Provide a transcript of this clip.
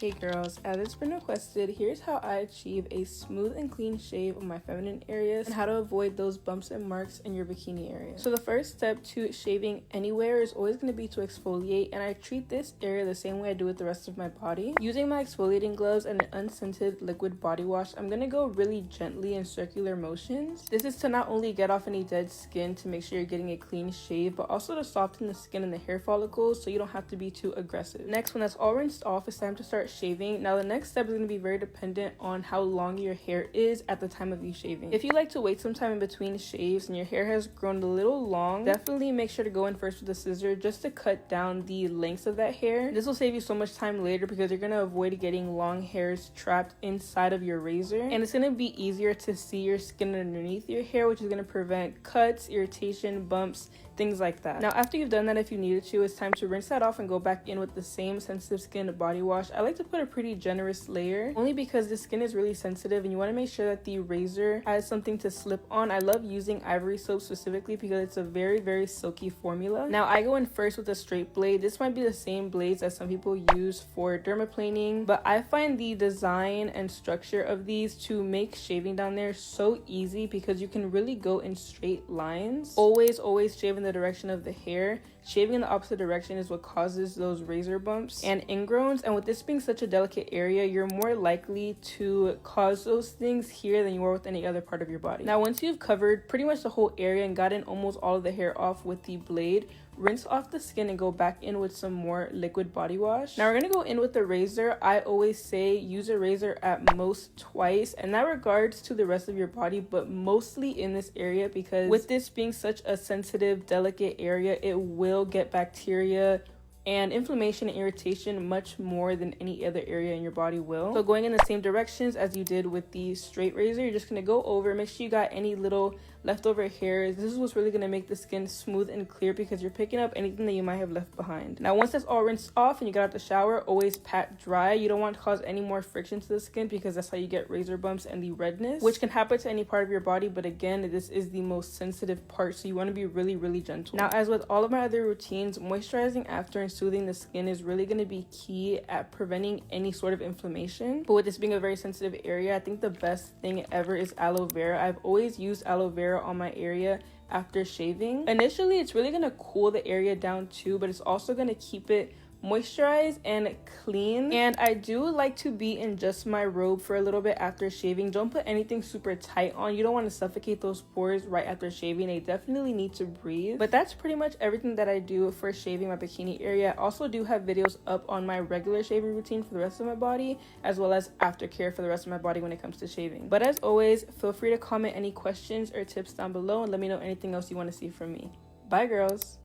Hey girls, as it's been requested, here's how I achieve a smooth and clean shave on my feminine areas and how to avoid those bumps and marks in your bikini area. So the first step to shaving anywhere is always going to be to exfoliate, and I treat this area the same way I do with the rest of my body. Using my exfoliating gloves and an unscented liquid body wash, I'm going to go really gently in circular motions. This is to not only get off any dead skin to make sure you're getting a clean shave, but also to soften the skin and the hair follicles so you don't have to be too aggressive. Next, when that's all rinsed off, it's time to start shaving. Now the next step is going to be very dependent on how long your hair is at the time of you shaving. If you like to wait some time in between shaves and your hair has grown a little long, definitely make sure to go in first with a scissor just to cut down the length of that hair. This will save you so much time later because you're going to avoid getting long hairs trapped inside of your razor, and it's going to be easier to see your skin underneath your hair, which is going to prevent cuts, irritation, bumps, things like that. Now after you've done that, if you needed to, it's time to rinse that off and go back in with the same sensitive skin body wash. I like to put a pretty generous layer only because the skin is really sensitive and you want to make sure that the razor has something to slip on. I love using ivory soap specifically because it's a very silky formula. Now I go in first with a straight blade. This might be the same blades as some people use for dermaplaning, but I find the design and structure of these to make shaving down there so easy because you can really go in straight lines. Always shave in the direction of the hair. Shaving in the opposite direction is what causes those razor bumps and ingrowns, and with this being such a delicate area, you're more likely to cause those things here than you are with any other part of your body. Now once you've covered pretty much the whole area and gotten almost all of the hair off with the blade, rinse off the skin and go back in with some more liquid body wash. Now we're gonna go in with the razor. I always say use a razor at most twice, and that regards to the rest of your body, but mostly in this area because with this being such a sensitive, delicate area, it will get bacteria and inflammation and irritation much more than any other area in your body will. So going in the same directions as you did with the straight razor, you're just going to go over, make sure you got any little leftover hairs. This is what's really going to make the skin smooth and clear because you're picking up anything that you might have left behind. Now once that's all rinsed off and you got out the shower, always pat dry. You don't want to cause any more friction to the skin because that's how you get razor bumps and the redness, which can happen to any part of your body, but again, this is the most sensitive part, so you want to be really gentle. Now as with all of my other routines, moisturizing after and soothing the skin is really going to be key at preventing any sort of inflammation. But with this being a very sensitive area, I think the best thing ever is aloe vera. I've always used aloe vera on my area after shaving. Initially, it's really going to cool the area down too, but it's also going to keep it moisturized and clean. And I do like to be in just my robe for a little bit after shaving. Don't put anything super tight on. You don't want to suffocate those pores right after shaving. They definitely need to breathe. But that's pretty much everything that I do for shaving my bikini area. I also do have videos up on my regular shaving routine for the rest of my body, as well as aftercare for the rest of my body when it comes to shaving. But as always, feel free to comment any questions or tips down below and let me know anything else you want to see from me. Bye girls.